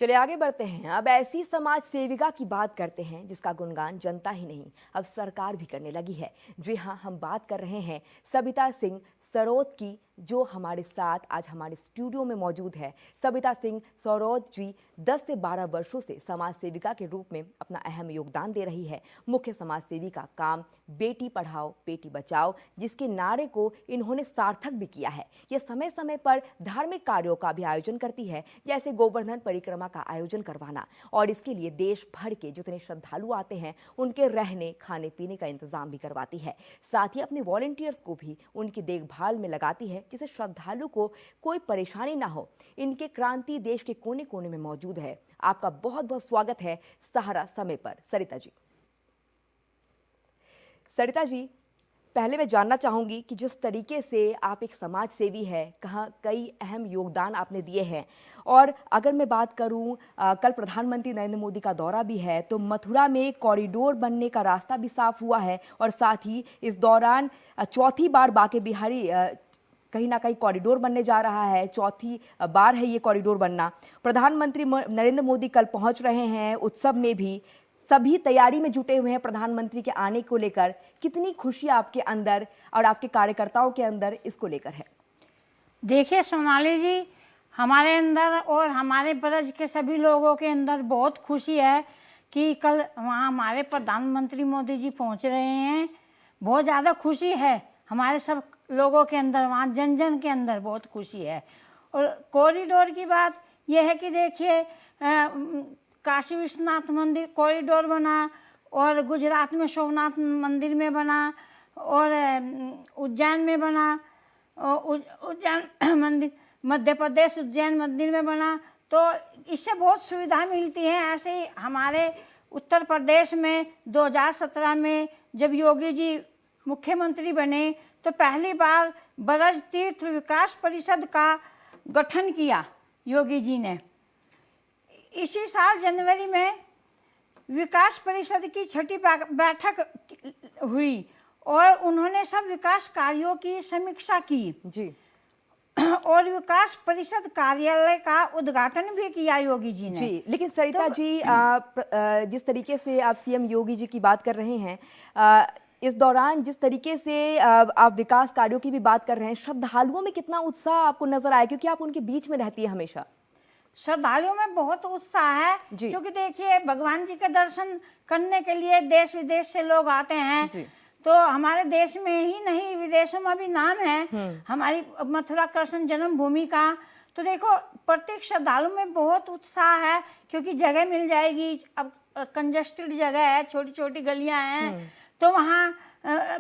चलिए आगे बढ़ते हैं। अब ऐसी समाज सेविका की बात करते हैं जिसका गुणगान जनता ही नहीं अब सरकार भी करने लगी है। जी हाँ, हम बात कर रहे हैं सबिता सिंह सरोद की, जो हमारे साथ आज हमारे स्टूडियो में मौजूद है। सबिता सिंह सरोद जी 10 से 12 वर्षों से समाज सेविका के रूप में अपना अहम योगदान दे रही है। मुख्य समाज सेवी का काम बेटी पढ़ाओ बेटी बचाओ, जिसके नारे को इन्होंने सार्थक भी किया है। ये समय समय पर धार्मिक कार्यों का भी आयोजन करती है, जैसे गोवर्धन परिक्रमा का आयोजन करवाना, और इसके लिए देश भर के जितने श्रद्धालु आते हैं उनके रहने खाने पीने का इंतजाम भी करवाती है। साथ ही अपने वॉलंटियर्स को भी उनकी देखभाल में लगाती है, जिससे श्रद्धालु को कोई परेशानी ना हो। इनके क्रांति देश के कोने कोने में मौजूद है। आपका बहुत बहुत स्वागत है सहारा समय पर सरिता जी। सरिता जी, पहले मैं जानना चाहूंगी कि जिस तरीके से आप एक समाज सेवी है, कहाँ कई अहम योगदान आपने दिए हैं, और अगर मैं बात करूं कल प्रधानमंत्री नरेंद्र मोदी का दौरा भी है, तो मथुरा में कॉरिडोर बनने का रास्ता भी साफ हुआ है, और साथ ही इस दौरान चौथी बार बांके बिहारी कहीं ना कहीं कॉरिडोर बनने जा रहा है। चौथी बार है ये कॉरिडोर बनना। प्रधानमंत्री नरेंद्र मोदी कल पहुंच रहे हैं उत्सव में भी, सभी तैयारी में जुटे हुए हैं प्रधानमंत्री के आने को लेकर। कितनी खुशी आपके अंदर और आपके कार्यकर्ताओं के अंदर इसको लेकर है? देखिए सोनाली जी, हमारे अंदर और हमारे ब्रज के सभी लोगों के अंदर बहुत खुशी है कि कल वहाँ हमारे प्रधानमंत्री मोदी जी पहुँच रहे हैं। बहुत ज़्यादा खुशी है हमारे सब लोगों के अंदर, वहाँ जन जन के अंदर बहुत खुशी है। और कॉरिडोर की बात यह है कि देखिए काशी विश्वनाथ मंदिर कॉरिडोर बना, और गुजरात में सोमनाथ मंदिर में बना, और उज्जैन में बना, उज्जैन मंदिर मध्य प्रदेश उज्जैन मंदिर में बना, तो इससे बहुत सुविधा मिलती है। ऐसे ही हमारे उत्तर प्रदेश में 2017 में जब योगी जी मुख्यमंत्री बने तो पहली बार ब्रज तीर्थ विकास परिषद का गठन किया योगी जी ने। इसी साल जनवरी में विकास परिषद की छठी बैठक हुई और उन्होंने सब विकास कार्यों की समीक्षा की जी, और विकास परिषद कार्यालय का उद्घाटन भी किया योगी जी ने। जी, लेकिन सरिता जी, जिस तरीके से आप सीएम योगी जी की बात कर रहे हैं, इस दौरान जिस तरीके से आप विकास कार्यों की भी बात कर रहे हैं, श्रद्धालुओं में कितना उत्साह आपको नजर आया, क्योंकि आप उनके बीच में रहती है हमेशा? श्रद्धालुओं में बहुत उत्साह है, क्योंकि देखिए भगवान जी के दर्शन करने के लिए देश विदेश से लोग आते हैं जी। तो हमारे देश में ही नहीं, विदेशों में भी नाम है हमारी मथुरा कृष्ण जन्मभूमि का। तो देखो प्रत्येक श्रद्धालु में बहुत उत्साह है, क्योंकि जगह मिल जाएगी। अब कंजेस्टेड जगह है, छोटी छोटी गलियां हैं, तो वहाँ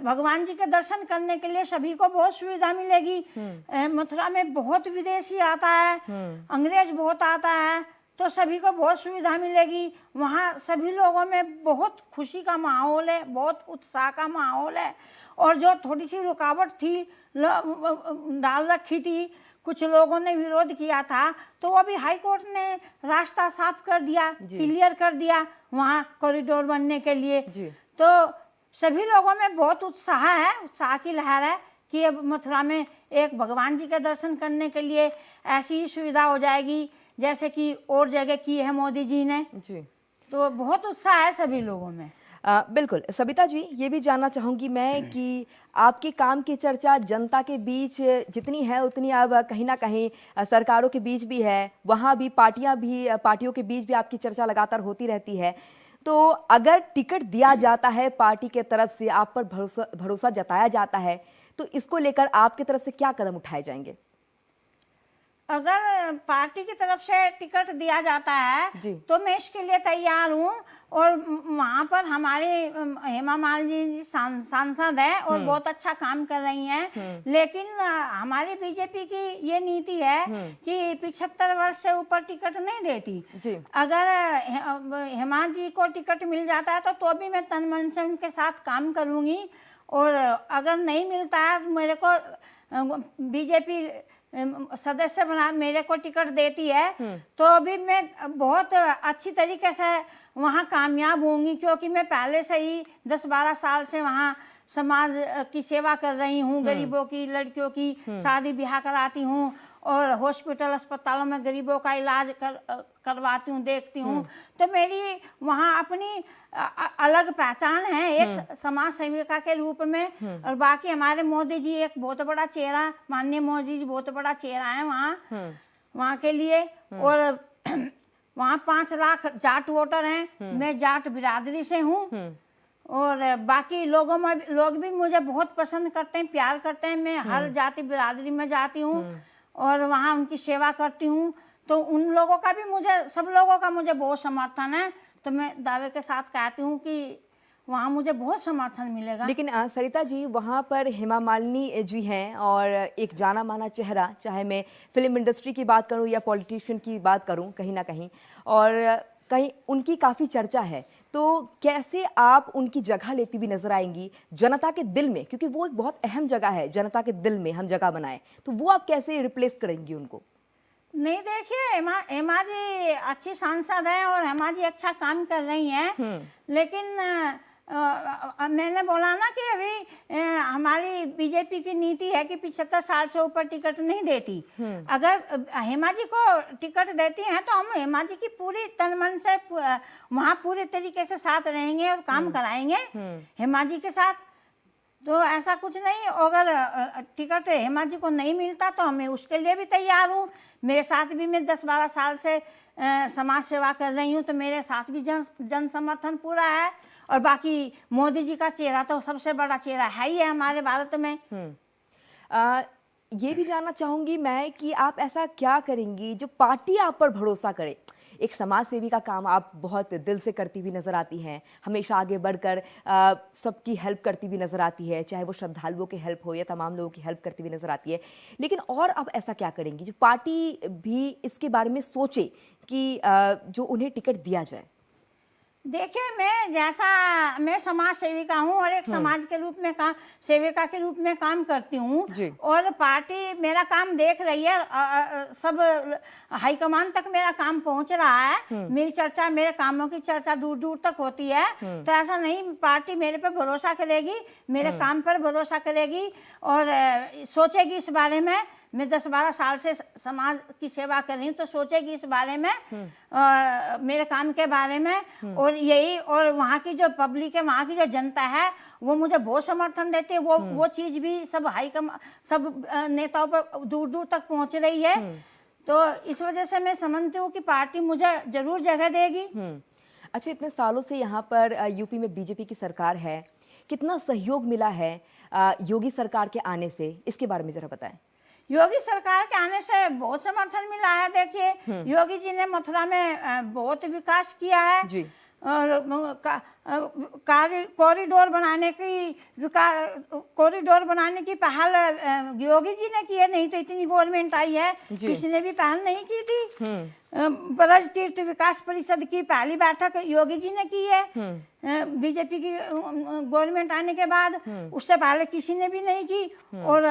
भगवान जी के दर्शन करने के लिए सभी को बहुत सुविधा मिलेगी। मथुरा में बहुत विदेशी आता है, अंग्रेज बहुत आता है, तो सभी को बहुत सुविधा मिलेगी। वहाँ सभी लोगों में बहुत खुशी का माहौल है, बहुत उत्साह का माहौल है। और जो थोड़ी सी रुकावट थी डाल रखी थी, कुछ लोगों ने विरोध किया था, तो वो भी हाई कोर्ट ने रास्ता साफ कर दिया, क्लियर कर दिया वहाँ कॉरिडोर बनने के लिए। तो सभी लोगों में बहुत उत्साह है, उत्साह की लहर है कि अब मथुरा में एक भगवान जी के दर्शन करने के लिए ऐसी ही सुविधा हो जाएगी जैसे कि और जगह की है मोदी जी ने जी। तो बहुत उत्साह है सभी लोगों में। बिल्कुल। सबिता जी, ये भी जानना चाहूँगी मैं कि आपके काम की चर्चा जनता के बीच जितनी है उतनी अब कहीं ना कहीं सरकारों के बीच भी है, वहाँ भी पार्टियों के बीच भी आपकी चर्चा लगातार होती रहती है। तो अगर टिकट दिया जाता है पार्टी के तरफ से, आप पर भरोसा जताया जाता है, तो इसको लेकर आपकी तरफ से क्या कदम उठाए जाएंगे? अगर पार्टी की तरफ से टिकट दिया जाता है तो मैं इसके लिए तैयार हूँ। और वहाँ पर हमारे हेमा मालिनी जी सांसद है और बहुत अच्छा काम कर रही हैं। लेकिन हमारी बीजेपी की ये नीति है कि 75 वर्ष से ऊपर टिकट नहीं देती। अगर हेमा जी को टिकट मिल जाता है तो भी मैं तन मन से उनके साथ काम करूँगी, और अगर नहीं मिलता है तो मेरे को बीजेपी सदस्य बना मेरे को टिकट देती है तो अभी मैं बहुत अच्छी तरीके से वहाँ कामयाब होंगी, क्योंकि मैं पहले से ही 10-12 साल से वहाँ समाज की सेवा कर रही हूँ। गरीबों की लड़कियों की शादी ब्याह कराती हूँ और हॉस्पिटल अस्पतालों में गरीबों का इलाज करवाती हूँ, देखती हूँ। तो मेरी वहाँ अपनी अलग पहचान है एक समाज सेविका के रूप में। और बाकी हमारे मोदी जी एक बहुत बड़ा चेहरा, माननीय मोदी जी बहुत बड़ा चेहरा है वहाँ के लिए। और वहाँ 5 लाख जाट वोटर हैं, मैं जाट बिरादरी से हूँ। और बाकी लोग भी मुझे बहुत पसंद करते हैं, प्यार करते हैं। मैं हर जाति बिरादरी में जाती हूँ और वहाँ उनकी सेवा करती हूँ। तो उन लोगों का भी सब लोगों का मुझे बहुत समर्थन है। तो मैं दावे के साथ कहती हूँ कि वहाँ मुझे बहुत समर्थन मिलेगा। लेकिन सरिता जी, वहाँ पर हेमा मालिनी जी हैं और एक जाना माना चेहरा, चाहे मैं फिल्म इंडस्ट्री की बात करूँ या पॉलिटिशियन की बात करूँ, कहीं ना कहीं और कहीं उनकी काफ़ी चर्चा है। तो कैसे आप उनकी जगह लेती हुई नजर आएंगी जनता के दिल में, क्योंकि वो एक बहुत अहम जगह है, जनता के दिल में हम जगह बनाए, तो वो आप कैसे रिप्लेस करेंगी उनको? नहीं, देखिए हेमा जी अच्छी सांसद है और हेमा जी अच्छा काम कर रही हैं। लेकिन मैंने बोला ना कि अभी हमारी बीजेपी की नीति है कि 75 साल से ऊपर टिकट नहीं देती। अगर हेमा जी को टिकट देती हैं तो हम हेमा जी की पूरी तन मन से वहाँ पूरे तरीके से साथ रहेंगे और काम कराएंगे हेमा जी के साथ। तो ऐसा कुछ नहीं, अगर टिकट हेमा जी को नहीं मिलता तो हमें उसके लिए भी तैयार हूँ। मेरे साथ भी मैं 10-12 साल से समाज सेवा कर रही हूँ, तो मेरे साथ भी जन समर्थन पूरा है। और बाकी मोदी जी का चेहरा तो सबसे बड़ा चेहरा है ही है हमारे भारत में। ये भी जानना चाहूंगी मैं कि आप ऐसा क्या करेंगी जो पार्टी आप पर भरोसा करे। एक समाज सेवी का काम आप बहुत दिल से करती हुई नजर आती हैं, हमेशा आगे बढ़कर सबकी हेल्प करती हुई नजर आती है, चाहे वो श्रद्धालुओं की हेल्प हो या तमाम लोगों की हेल्प करती हुई नजर आती है। लेकिन और आप ऐसा क्या करेंगी जो पार्टी भी इसके बारे में सोचे कि जो उन्हें टिकट दिया जाए? देखिए, मैं समाज सेविका हूँ और एक समाज के रूप में सेविका के रूप में काम करती हूँ। और पार्टी मेरा काम देख रही है, सब हाईकमान तक मेरा काम पहुँच रहा है। मेरी चर्चा, मेरे कामों की चर्चा दूर दूर तक होती है। तो ऐसा नहीं, पार्टी मेरे पे भरोसा करेगी, मेरे काम पर भरोसा करेगी और सोचेगी इस बारे में। मैं 10-12 साल से समाज की सेवा कर रही हूँ, तो सोचेगी इस बारे में, मेरे काम के बारे में। और वहाँ की जो पब्लिक है, वहाँ की जो जनता है, वो मुझे बहुत समर्थन देती है। वो चीज़ भी सब नेताओं पर दूर दूर तक पहुँच रही है। तो इस वजह से मैं समझती हूँ कि पार्टी मुझे जरूर जगह देगी। अच्छा, इतने सालों से यहाँ पर यूपी में बीजेपी की सरकार है, कितना सहयोग मिला है योगी सरकार के आने से, इसके बारे में जरा बताएं। योगी सरकार के आने से बहुत समर्थन मिला है। देखिए, योगी जी ने मथुरा में बहुत विकास किया है जी। कॉरिडोर बनाने की पहल योगी जी ने की है, नहीं तो इतनी गवर्नमेंट आई है किसी ने भी पहल नहीं की थी। ब्रज तीर्थ विकास परिषद की पहली बैठक योगी जी ने की है बीजेपी की गवर्नमेंट आने के बाद, उससे पहले किसी ने भी नहीं की। और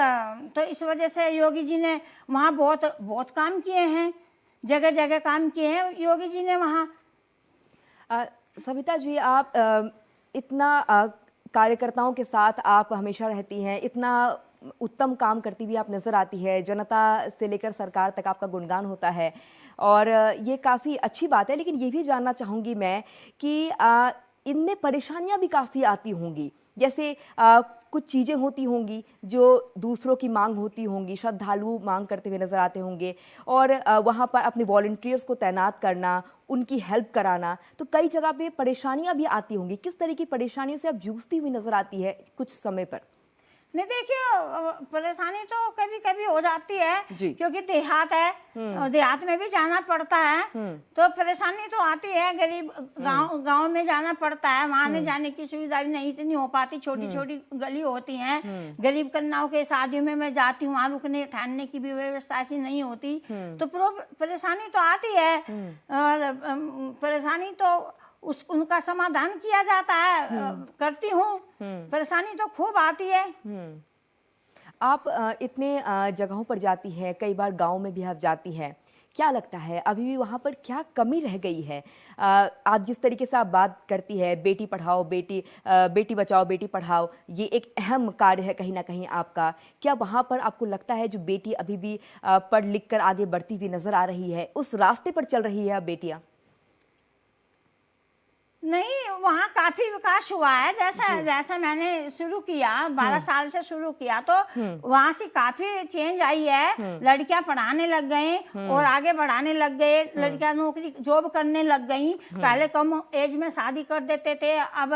तो इस वजह से योगी जी ने वहाँ बहुत काम किए हैं, जगह जगह काम किए हैं योगी जी ने वहाँ। सविता जी, आप इतना कार्यकर्ताओं के साथ आप हमेशा रहती हैं, इतना उत्तम काम करती हुई आप नज़र आती है, जनता से लेकर सरकार तक आपका गुणगान होता है और ये काफ़ी अच्छी बात है। लेकिन ये भी जानना चाहूँगी मैं कि इनमें परेशानियाँ भी काफ़ी आती होंगी, जैसे कुछ चीज़ें होती होंगी जो दूसरों की मांग होती होंगी, श्रद्धालु मांग करते हुए नज़र आते होंगे और वहाँ पर अपने वॉलंटियर्स को तैनात करना, उनकी हेल्प कराना, तो कई जगह पे परेशानियाँ भी आती होंगी। किस तरह की परेशानियों से आप जूझती हुई नज़र आती है कुछ समय पर? नहीं, देखिए, परेशानी तो कभी कभी हो जाती है क्योंकि देहात है, देहात में भी जाना पड़ता है, तो परेशानी तो आती है। गरीब गांव में जाना पड़ता है, वहां आने जाने की सुविधा भी नहीं इतनी हो पाती, छोटी छोटी गली होती हैं। गरीब कन्याओं के शादियों में मैं जाती हूँ, वहाँ रुकने ठहरने की भी व्यवस्था ऐसी नहीं होती, तो परेशानी तो आती है। और परेशानी तो उनका समाधान किया जाता है, करती हूँ। परेशानी तो खूब आती है। आप इतने जगहों पर जाती हैं, कई बार गांव में भी आप जाती हैं, क्या लगता है अभी भी वहाँ पर क्या कमी रह गई है? आप जिस तरीके से आप बात करती है बेटी पढ़ाओ बेटी बचाओ बेटी पढ़ाओ, ये एक अहम कार्य है कहीं ना कहीं आपका। क्या वहाँ पर आपको लगता है जो बेटी अभी भी पढ़ लिख कर आगे बढ़ती हुई नजर आ रही है, उस रास्ते पर चल रही है अब बेटियां? नहीं, वहाँ काफी विकास हुआ है। जैसा मैंने शुरू किया 12 साल से शुरू किया, तो वहाँ से काफी चेंज आई है। लड़कियां पढ़ाने लग गई और आगे बढ़ाने लग गए। लड़कियां नौकरी जॉब करने लग गई। पहले कम एज में शादी कर देते थे, अब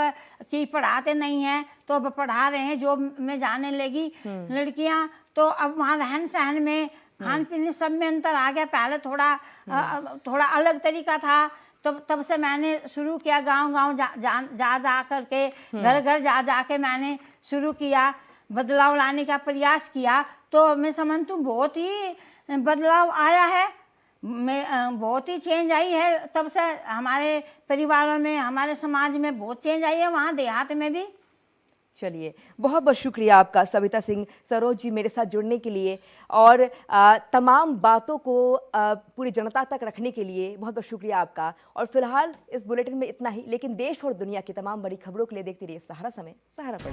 कि पढ़ाते नहीं है, तो अब पढ़ा रहे हैं, जॉब में जाने लगी लड़कियां। तो अब वहाँ रहन सहन में, खान पीने सब में अंतर आ गया। पहले थोड़ा अलग तरीका था। तब से मैंने शुरू किया, गांव-गांव जा करके, घर-घर जा के मैंने शुरू किया, बदलाव लाने का प्रयास किया। तो मैं समझती हूँ बहुत ही बदलाव आया है, बहुत ही चेंज आई है। तब से हमारे परिवारों में, हमारे समाज में बहुत चेंज आई है, वहाँ देहात में भी। चलिए, बहुत बहुत शुक्रिया आपका सविता सिंह सरोज जी मेरे साथ जुड़ने के लिए और तमाम बातों को पूरी जनता तक रखने के लिए बहुत बहुत शुक्रिया आपका। और फिलहाल इस बुलेटिन में इतना ही, लेकिन देश और दुनिया की तमाम बड़ी खबरों के लिए देखते रहिए सहारा समय, सहारा पर।